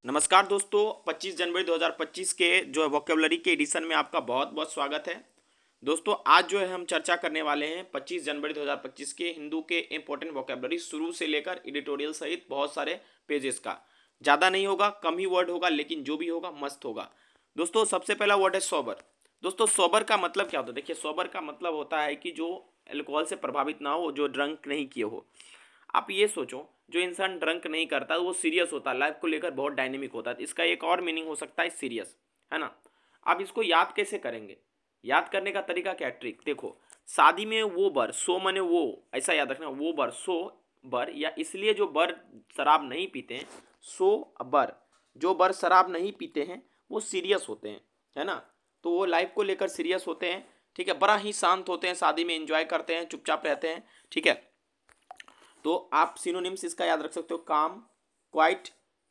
नमस्कार दोस्तों, 25 जनवरी 2025 के जो है वोकेबलरी के एडिशन में आपका बहुत बहुत स्वागत है। दोस्तों आज जो है हम चर्चा करने वाले हैं 25 जनवरी 2025 के हिंदू के इंपॉर्टेंट वोकेबलरी शुरू से लेकर एडिटोरियल सहित बहुत सारे पेजेस का। ज़्यादा नहीं होगा, कम ही वर्ड होगा, लेकिन जो भी होगा मस्त होगा। दोस्तों सबसे पहला वर्ड है सोबर। दोस्तों सोबर का मतलब क्या होता है? देखिए, सोबर का मतलब होता है कि जो अल्कोहल से प्रभावित ना हो, जो ड्रंक नहीं किए हो। आप ये सोचो, जो इंसान ड्रंक नहीं करता वो सीरियस होता है, लाइफ को लेकर बहुत डायनेमिक होता है। तो इसका एक और मीनिंग हो सकता है सीरियस, है ना। आप इसको याद कैसे करेंगे? याद करने का तरीका क्या है? ट्रिक देखो, शादी में वो बर सो मने वो, ऐसा याद रखना, वो बर सो बर, या इसलिए जो बर शराब नहीं पीते हैं, सो बर, जो बर शराब नहीं पीते हैं वो सीरियस होते हैं, है ना। तो वो लाइफ को लेकर सीरियस होते हैं, ठीक है। बड़ा ही शांत होते हैं, शादी में एंजॉय करते हैं, चुपचाप रहते हैं, ठीक है। तो आप सिनोनिम्स इसका याद रख सकते हो, काम, क्वाइट,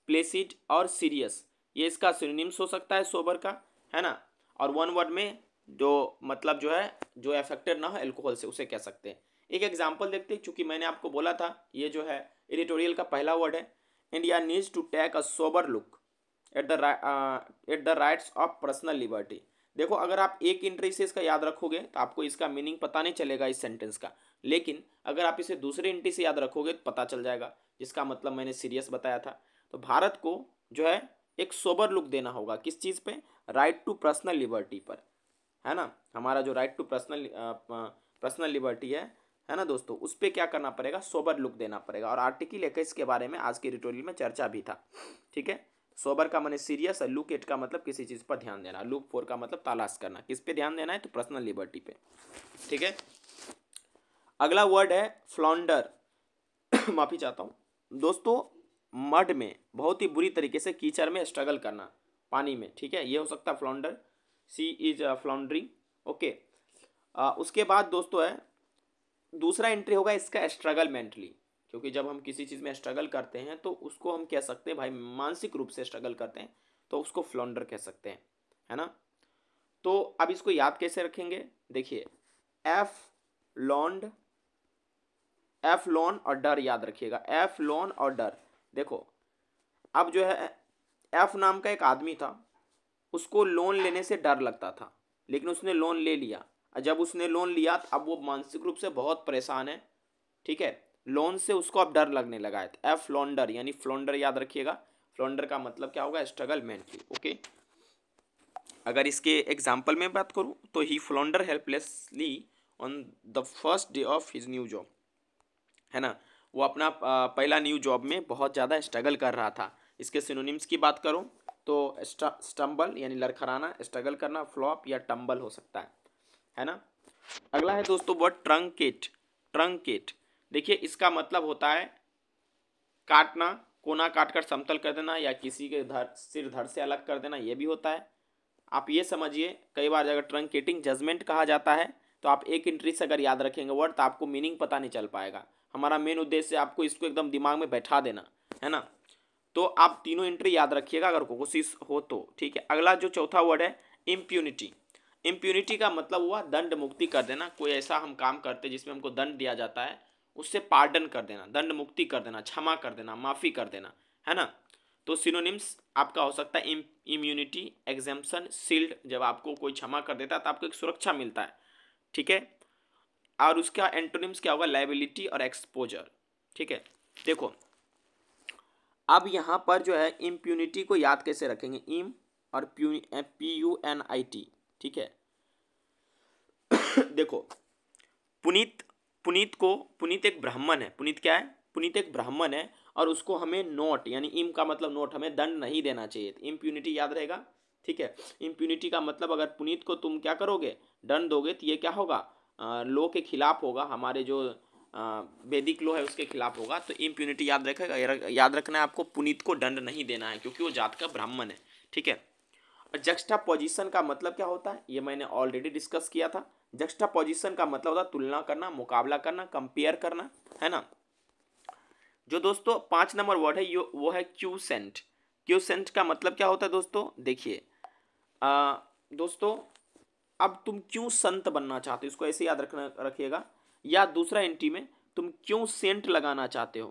प्लेसिड और सीरियस। ये इसका सिनोनिम्स हो सकता है सोबर का, है ना। और वन वर्ड में जो मतलब जो है, जो अफेक्टेड ना हो अल्कोहल से, उसे कह सकते हैं। एक एग्जांपल देखते हैं, क्योंकि मैंने आपको बोला था ये जो है एडिटोरियल का पहला वर्ड है। India needs to take a sober look at the rights of personal liberty. देखो, अगर आप एक एंट्री से इसका याद रखोगे तो आपको इसका मीनिंग पता नहीं चलेगा इस सेंटेंस का, लेकिन अगर आप इसे दूसरे एंट्री से याद रखोगे तो पता चल जाएगा, जिसका मतलब मैंने सीरियस बताया था। तो भारत को जो है एक सोबर लुक देना होगा, किस चीज़ पे? राइट टू पर्सनल लिबर्टी पर, है ना। हमारा जो राइट टू पर्सनल लिबर्टी है ना दोस्तों, उस पर क्या करना पड़ेगा? सोबर लुक देना पड़ेगा। और आर्टिकल 21 के बारे में आज के ट्यूटोरियल में चर्चा भी था, ठीक है। सोबर का मतलब सीरियस, और लुक एट का मतलब किसी चीज़ पर ध्यान देना, लुक फॉर का मतलब तलाश करना। किस पे ध्यान देना है? तो पर्सनल लिबर्टी पे, ठीक है। अगला वर्ड है फ्लॉन्डर। माफी चाहता हूँ दोस्तों। मड में बहुत ही बुरी तरीके से कीचड़ में स्ट्रगल करना, पानी में, ठीक है, ये हो सकता है फ्लॉन्डर। सी इज फ्लॉन्डरिंग, ओके। उसके बाद दोस्तों है दूसरा एंट्री होगा इसका, स्ट्रगल मेंटली। क्योंकि जब हम किसी चीज़ में स्ट्रगल करते हैं तो उसको हम कह सकते हैं भाई, मानसिक रूप से स्ट्रगल करते हैं तो उसको फ्लॉन्डर कह सकते हैं, है ना। तो अब इसको याद कैसे रखेंगे? देखिए, एफ लॉन्ड, एफ लोन और डर याद रखिएगा, एफ लोन और डर। देखो, अब जो है एफ नाम का एक आदमी था, उसको लोन लेने से डर लगता था, लेकिन उसने लोन ले लिया। और जब उसने लोन लिया अब वो मानसिक रूप से बहुत परेशान है, ठीक है। लोन से उसको अब डर लगने लगा है। एफ लॉन्डर यानी फ्लॉन्डर याद रखिएगा। फ्लॉन्डर का मतलब क्या होगा? Struggle mentally, okay. अगर इसके एग्जाम्पल में बात करूं तो he flounder helplessly on the first day of his new job, है ना। वो अपना पहला न्यू जॉब में बहुत ज़्यादा स्ट्रगल कर रहा था। इसके सिनोनिम्स की बात करूं तो स्टम्बल यानी लड़खड़ाना, स्ट्रगल करना, फ्लॉप या टम्बल हो सकता है ना। अगला है दोस्तों वर्ड ट्रंकेट। ट्रंकेट, देखिए इसका मतलब होता है काटना, कोना काट कर समतल कर देना, या किसी के सिर धड़ से अलग कर देना, ये भी होता है। आप ये समझिए, कई बार अगर ट्रंकेटिंग जजमेंट कहा जाता है तो आप एक एंट्री से अगर याद रखेंगे वर्ड तो आपको मीनिंग पता नहीं चल पाएगा। हमारा मेन उद्देश्य है आपको इसको एकदम दिमाग में बैठा देना, है ना। तो आप तीनों एंट्री याद रखिएगा अगर कोशिश हो तो, ठीक है। अगला जो चौथा वर्ड है इम्प्यूनिटी। इम्प्यूनिटी का मतलब हुआ दंड मुक्ति कर देना। कोई ऐसा हम काम करते जिसमें हमको दंड दिया जाता है, उससे पार्डन कर देना, दंड मुक्ति कर देना, क्षमा कर देना, माफ़ी कर देना, है ना। तो सिनोनिम्स आपका हो सकता है इम्यूनिटी, एग्जेम्पशन, सील्ड। जब आपको कोई क्षमा कर देता है तो आपको एक सुरक्षा मिलता है, ठीक है। और उसका एंटोनिम्स क्या होगा? लायबिलिटी और एक्सपोजर, ठीक है। देखो, अब यहाँ पर जो है इम्प्यूनिटी को याद कैसे रखेंगे? इम और PUNIT, ठीक है। देखो, पुनीत, पुनीत एक ब्राह्मण है। पुनीत क्या है? पुनीत एक ब्राह्मण है, और उसको हमें नोट यानी इम का मतलब नोट, हमें दंड नहीं देना चाहिए। इम्प्यूनिटी याद रहेगा, ठीक है। इम्प्यूनिटी का मतलब अगर पुनीत को तुम क्या करोगे? दंड दोगे तो ये क्या होगा? लो के खिलाफ होगा, हमारे जो वैदिक लो है उसके खिलाफ होगा। तो इम्प्यूनिटी याद रखेगा, याद रखना है आपको, पुनीत को दंड नहीं देना है क्योंकि वो जात का ब्राह्मण है, ठीक है। जक्स्टापोजिशन का मतलब क्या होता है? ये मैंने ऑलरेडी डिस्कस किया था। जक्स्टापोजिशन का मतलब होता है तुलना करना, मुकाबला करना, कंपेयर करना, है ना। जो दोस्तों 5 नंबर वर्ड है वो है क्यूसेंट। क्यूसेंट का मतलब क्या होता है दोस्तों? देखिए, दोस्तों अब तुम क्यों संत बनना चाहते हो, इसको ऐसे याद रखना रखिएगा। या दूसरा एंट्री में तुम क्यों सेंट लगाना चाहते हो,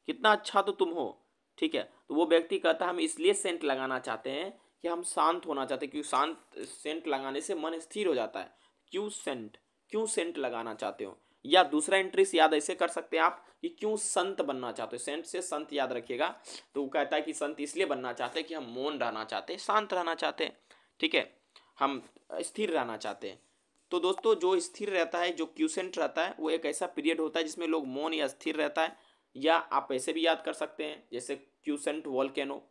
कितना अच्छा तो तुम हो, ठीक है। तो वो व्यक्ति कहता है हम इसलिए सेंट लगाना चाहते हैं कि हम शांत होना चाहते हैं, क्योंकि शांत सेंट लगाने से मन स्थिर हो जाता है। क्यों सेंट लगाना चाहते हो। या दूसरा एंट्रीस याद ऐसे कर सकते हैं आप कि क्यों संत बनना चाहते हो, सेंट से संत याद रखिएगा। तो वो कहता है कि संत इसलिए बनना चाहते हैं कि हम मौन रहना चाहते हैं, शांत रहना चाहते हैं, ठीक है, हम स्थिर रहना चाहते हैं। तो दोस्तों जो स्थिर रहता है, जो क्यूसेंट रहता है, वो एक ऐसा पीरियड होता है जिसमें लोग मौन या स्थिर रहता है। या आप ऐसे भी याद कर सकते हैं जैसे quotient volcano,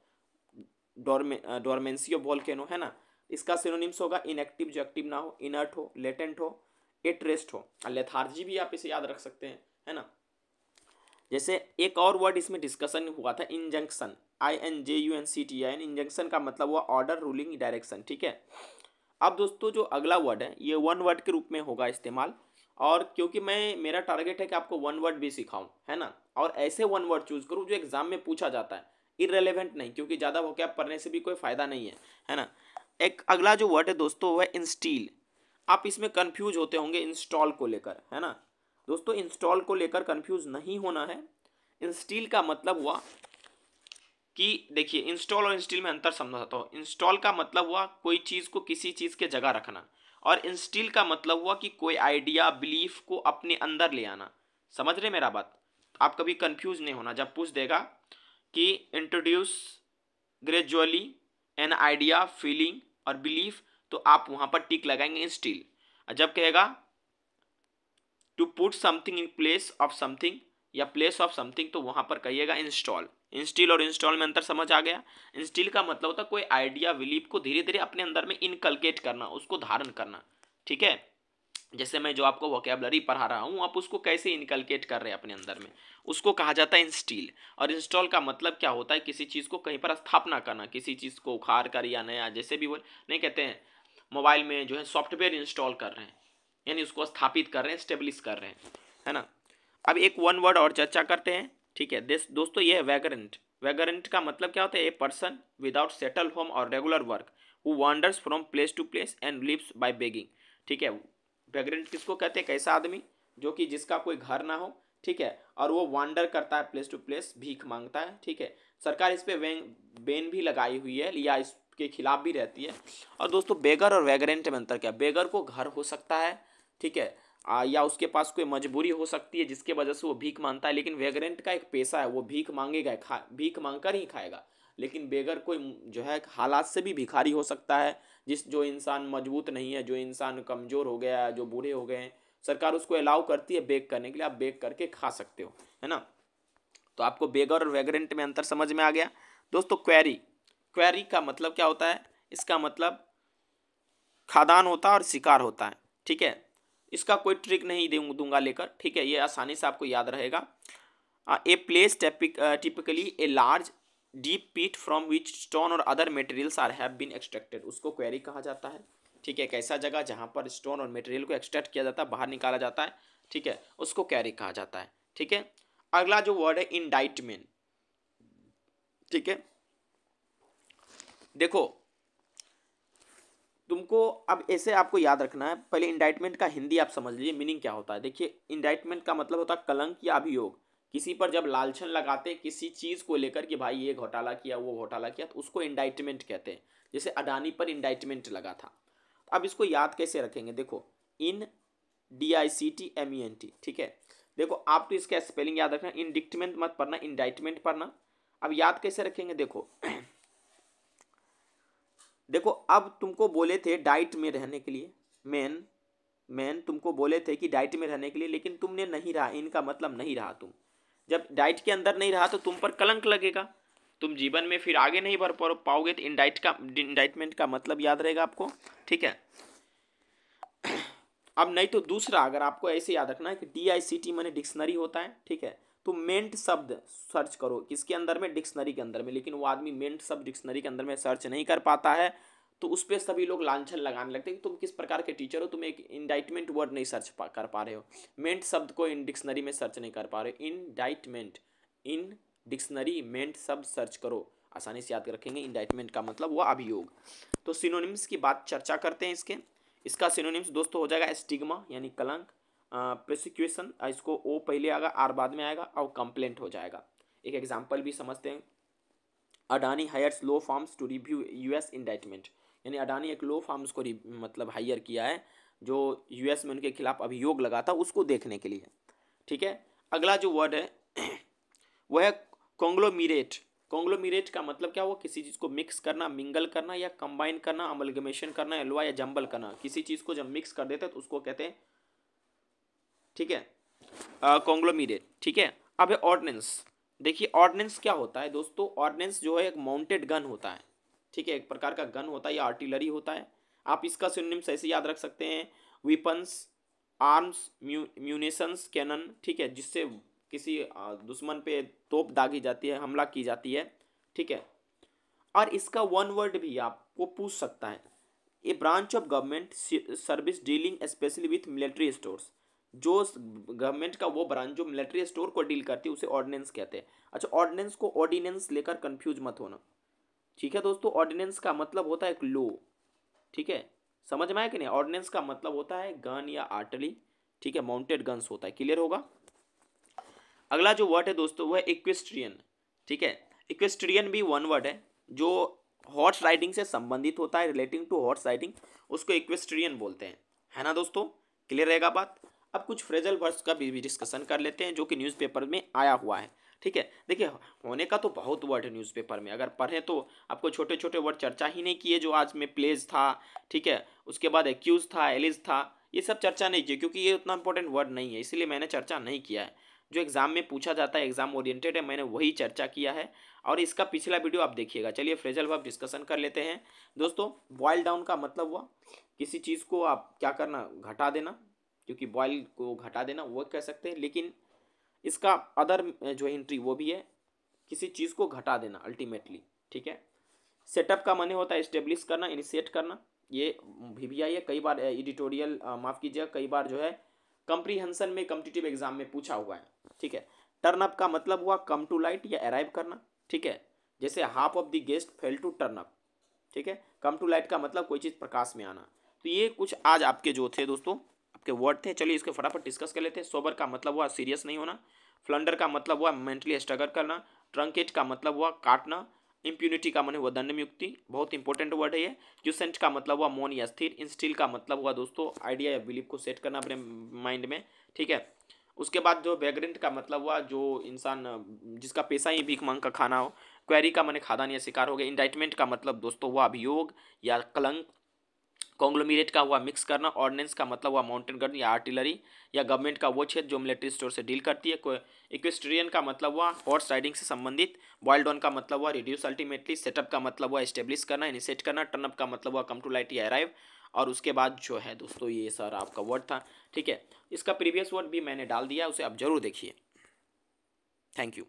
dormancy of volcano, है ना। इसका सिनोनिम्स होगा इनएक्टिव, जो एक्टिव ना हो, इनर्ट हो, लेटेंट हो, एट रेस्ट हो, और लेथार्जी भी आप इसे याद रख सकते हैं, है ना। जैसे एक और वर्ड इसमें डिस्कशन हुआ था, इंजंक्शन, INJUNCTION, इंजंक्शन का मतलब हुआ ऑर्डर, रूलिंग, डायरेक्शन, ठीक है। अब दोस्तों जो अगला वर्ड है ये वन वर्ड के रूप में होगा इस्तेमाल, और क्योंकि मेरा टारगेट है कि आपको वन वर्ड भी सिखाऊं, है ना, और ऐसे वन वर्ड चूज करूं जो एग्जाम में पूछा जाता है, इररेलेवेंट नहीं, क्योंकि ज़्यादा वोकैब पढ़ने से भी कोई फायदा नहीं है ना। एक अगला जो वर्ड है दोस्तों वो है इंस्टील। आप इसमें कंफ्यूज होते होंगे इंस्टॉल को लेकर, है ना। दोस्तों इंस्टॉल को लेकर कंफ्यूज नहीं होना है। इंस्टील का मतलब हुआ कि देखिए, इंस्टॉल और इंस्टील में अंतर समझाता हूँ। इंस्टॉल का मतलब हुआ कोई चीज़ को किसी चीज़ के जगह रखना, और इंस्टील का मतलब हुआ कि कोई आइडिया, बिलीफ को अपने अंदर ले आना। समझ रहे मेरा बात। आप कभी कंफ्यूज नहीं होना। जब पूछ देगा कि introduce gradually an idea, feeling और बिलीफ, तो आप वहां पर टिक लगाएंगे इंस्टील। जब कहेगा to put something in place of something या प्लेस ऑफ समथिंग, तो वहां पर कहिएगा इंस्टॉल। इंस्टील और इंस्टॉल में अंतर समझ आ गया। इंस्टील का मतलब होता है कोई आइडिया, बिलीफ को धीरे धीरे अपने अंदर में इनकलकेट करना, उसको धारण करना, ठीक है। जैसे मैं जो आपको वोकैबुलरी पढ़ा रहा हूँ, आप उसको कैसे इनकलकेट कर रहे हैं अपने अंदर में, उसको कहा जाता है इंस्टील। और इंस्टॉल का मतलब क्या होता है, किसी चीज़ को कहीं पर स्थापना करना, किसी चीज़ को उखाड़ कर या नया, जैसे भी वो नहीं कहते हैं मोबाइल में जो है सॉफ्टवेयर इंस्टॉल कर रहे हैं, यानी उसको स्थापित कर रहे हैं, स्टेब्लिश कर रहे हैं, है ना। अब एक वन वर्ड और चर्चा करते हैं, ठीक है। दोस्तों ये है वैगरेंट। वैगरेंट का मतलब क्या होता है, a person without settle home और regular work who wanders from place to place and lives by begging, ठीक है। वैगरेंट किसको कहते हैं, कैसा आदमी जो कि जिसका कोई घर ना हो, ठीक है, और वो वांडर करता है प्लेस टू प्लेस, भीख मांगता है, ठीक है। सरकार इस पे बैन भी लगाई हुई है या इसके खिलाफ भी रहती है। और दोस्तों बेगर और वैगरेंट में अंतर क्या, बेगर को घर हो सकता है, ठीक है, या उसके पास कोई मजबूरी हो सकती है जिसके वजह से वो भीख मांगता है, लेकिन वैगरेंट का एक पेशा है, वो भीख मांगेगा, भीख मांगकर ही खाएगा। लेकिन बेगर कोई जो है हालात से भी भिखारी हो सकता है, जो इंसान मजबूत नहीं है, जो इंसान कमजोर हो गया है, जो बूढ़े हो गए हैं, सरकार उसको अलाउ करती है बेक करने के लिए, आप बेक करके खा सकते हो, है ना। तो आपको बेगर और वैगरेंट में अंतर समझ में आ गया। दोस्तों क्वेरी, क्वेरी का मतलब क्या होता है, इसका मतलब खादान होता है और शिकार होता है, ठीक है। इसका कोई ट्रिक नहीं दूंगा लेकर, ठीक है, ये आसानी से आपको याद रहेगा। A place typically a large deep pit from which stone और other materials are have been extracted, उसको क्वेरी कहा जाता है, ठीक है। एक ऐसा जगह जहाँ पर स्टोन और मटेरियल को एक्सट्रैक्ट किया जाता है, बाहर निकाला जाता है, ठीक है, उसको क्वेरी कहा जाता है, ठीक है। अगला जो वर्ड है इंडाइटमेंट, ठीक है। देखो तुमको अब ऐसे आपको याद रखना है, पहले इंडाइटमेंट का हिंदी आप समझ लीजिए मीनिंग क्या होता है। देखिए इंडाइटमेंट का मतलब होता है कलंक या अभियोग, किसी पर जब लालछन लगाते किसी चीज को लेकर कि भाई ये घोटाला किया, वो घोटाला किया, तो उसको इंडाइटमेंट कहते हैं। जैसे अडानी पर इंडाइटमेंट लगा था। अब इसको याद कैसे रखेंगे, देखो इन DICTMENT, ठीक है। देखो आप तो इसका स्पेलिंग याद रखना, इंडिक्टमेंट मत पढ़ना, इंडाइटमेंट पढ़ना। अब याद कैसे रखेंगे, देखो देखो अब तुमको बोले थे डाइट में रहने के लिए, मैन तुमको बोले थे कि डाइट में रहने के लिए, लेकिन तुमने नहीं रहा, इनका मतलब नहीं रहा। तुम जब डाइट के अंदर नहीं रहा तो तुम पर कलंक लगेगा, तुम जीवन में फिर आगे नहीं बढ़ पाओगे। तो इंडाइटमेंट का मतलब याद रहेगा आपको, ठीक है। अब नहीं तो दूसरा, अगर आपको ऐसे याद रखना है कि DICT माने डिक्शनरी होता है, ठीक है, तो मेंट शब्द सर्च करो किसके अंदर में, डिक्शनरी के अंदर में। लेकिन वो आदमी मेंट शब्द डिक्शनरी के अंदर में सर्च नहीं कर पाता है, तो उस पर सभी लोग लांछन लगाने लगते हैं कि तुम किस प्रकार के टीचर हो, तुम एक इंडाइटमेंट वर्ड नहीं सर्च कर पा रहे हो, मेंट शब्द को इन डिक्शनरी में सर्च नहीं कर पा रहे हो। इंडाइटमेंट, इन डिक्शनरी मेंट शब्द सर्च करो, आसानी से याद रखेंगे। इंडाइटमेंट का मतलब हुआ अभियोग। तो सिनोनिम्स की बात चर्चा करते हैं इसके। इसका सिनोनिम्स दोस्तों हो जाएगा स्टिग्मा यानी कलंक, प्रोसिक्यूशन, इसको ओ पहले आएगा, आर बाद में आएगा, और कंप्लेंट हो जाएगा। एक एग्जाम्पल भी समझते हैं, Adani hires law firms to review US indictment, यानी अडानी एक लो फॉर्म्स को मतलब हायर किया है जो यूएस में उनके खिलाफ अभियोग लगा था उसको देखने के लिए। ठीक है, अगला जो वर्ड है वह है कॉन्ग्लोमीरेट। कॉन्ग्लोमीरेट का मतलब क्या हुआ, किसी चीज़ को मिक्स करना, मिंगल करना या कंबाइन करना, अमलगमेशन करना, एलवा या जंबल करना, किसी चीज़ को जब मिक्स कर देते हैं तो उसको कहते हैं, ठीक है, कॉन्ग्लोमीरेट। ठीक है, अब है ऑर्डिनेंस। देखिए ऑर्डिनेंस क्या होता है दोस्तों, ऑर्डिनेंस जो है एक माउंटेड गन होता है। ठीक है, एक प्रकार का गन होता है या आर्टिलरी होता है। आप इसका सिनोनिम्स ऐसे याद रख सकते हैं, वेपन्स, आर्म्स, म्यूनिशंस, कैनन। ठीक है, जिससे किसी दुश्मन पे तोप दागी जाती है, हमला की जाती है। ठीक है, और इसका वन वर्ड भी आपको पूछ सकता है, a branch of government service dealing specially with military stores. जो गवर्नमेंट का वो ब्रांच जो मिलिट्री स्टोर को डील करती है उसे ऑर्डिनेंस कहते हैं। अच्छा, ऑर्डिनेंस को ऑर्डिनेंस लेकर कंफ्यूज मत होना। ठीक है दोस्तों, ऑर्डिनेंस का मतलब होता है एक लो। ठीक है, समझ में आया कि नहीं, ऑर्डिनेंस का मतलब होता है गन या आर्टिलरी। ठीक है, माउंटेड गन्स होता है, क्लियर होगा। अगला जो वर्ड है दोस्तों वो है इक्वेस्ट्रियन। ठीक है, इक्वेस्ट्रियन भी वन वर्ड है जो हॉर्स राइडिंग से संबंधित होता है, रिलेटिंग टू हॉर्स राइडिंग, उसको इक्वेस्ट्रियन बोलते हैं, है ना दोस्तों, क्लियर रहेगा बात। अब कुछ फ्रेजल वर्ड्स का भी डिस्कशन कर लेते हैं जो कि न्यूज़पेपर में आया हुआ है। ठीक है, देखिए होने का तो बहुत वर्ड है न्यूज़पेपर में, अगर पढ़ें तो आपको छोटे छोटे वर्ड चर्चा ही नहीं किए, जो आज में प्लेज था, ठीक है, उसके बाद एक्यूज था, एलिज था, ये सब चर्चा नहीं की क्योंकि ये उतना इंपॉर्टेंट वर्ड नहीं है, इसीलिए मैंने चर्चा नहीं किया है। जो एग्जाम में पूछा जाता है, एग्जाम ओरिएंटेड है, मैंने वही चर्चा किया है और इसका पिछला वीडियो आप देखिएगा। चलिए फ्रेजल वर्ब डिस्कशन कर लेते हैं दोस्तों। बॉयल डाउन का मतलब हुआ किसी चीज़ को आप क्या करना, घटा देना, क्योंकि बॉयल को घटा देना वो कह सकते हैं, लेकिन इसका अदर जो एंट्री वो भी है, किसी चीज़ को घटा देना अल्टीमेटली। ठीक है, सेटअप का माने होता है इस्टेब्लिश करना, इनिशिएट करना, ये भी आई है कई बार एडिटोरियल, माफ़ कीजिएगा, कई बार जो है कंप्रीहेंशन में कॉम्पिटिटिव एग्जाम में पूछा हुआ है। ठीक है, टर्न अप का मतलब हुआ कम टू लाइट या अराइव करना। ठीक है, जैसे half of the guest fail to turn up. ठीक है, कम टू लाइट का मतलब कोई चीज़ प्रकाश में आना। तो ये कुछ आज आपके जो थे दोस्तों, आपके वर्ड थे, चलिए इसके फटाफट डिस्कस कर लेते हैं। सोबर का मतलब हुआ सीरियस नहीं होना, फ्लंडर का मतलब हुआ मेंटली स्ट्रगल करना, ट्रंकेट का मतलब हुआ काटना, इम्प्यूनिटी का मन हुआ दंड मुक्ति, बहुत इंपॉर्टेंट वर्ड है ये। क्यूसेंट का मतलब हुआ मौन या स्थिर, इंस्टिल का मतलब हुआ दोस्तों आइडिया या बिलीफ को सेट करना अपने माइंड में। ठीक है, उसके बाद जो वैग्रेंट का मतलब हुआ जो इंसान जिसका पेशा ही भीख मांग का खाना हो, क्वेरी का माने खादान या शिकार हो गया, इंडाइटमेंट का मतलब दोस्तों हुआ अभियोग या कलंक, कॉन्ग्लोमीरेट का हुआ मिक्स करना, ऑर्डिनेंस का मतलब हुआ माउंटेन गन या आर्टिलरी या गवर्नमेंट का वो क्षेत्र जो मिलिट्री स्टोर से डील करती है, इक्वेस्ट्रियन का मतलब हुआ हॉर्स राइडिंग से संबंधित, बॉइल्ड ऑन का मतलब हुआ रिड्यूस अल्टीमेटली, सेटअप का मतलब हुआ एस्टेब्लिश करना, इनिशिएट करना, टर्न अप का मतलब हुआ कम टू लाइट या अराइव, और उसके बाद जो है दोस्तों ये सर आपका वर्ड था। ठीक है, इसका प्रीवियस वर्ड भी मैंने डाल दिया, उसे आप जरूर देखिए। Thank you.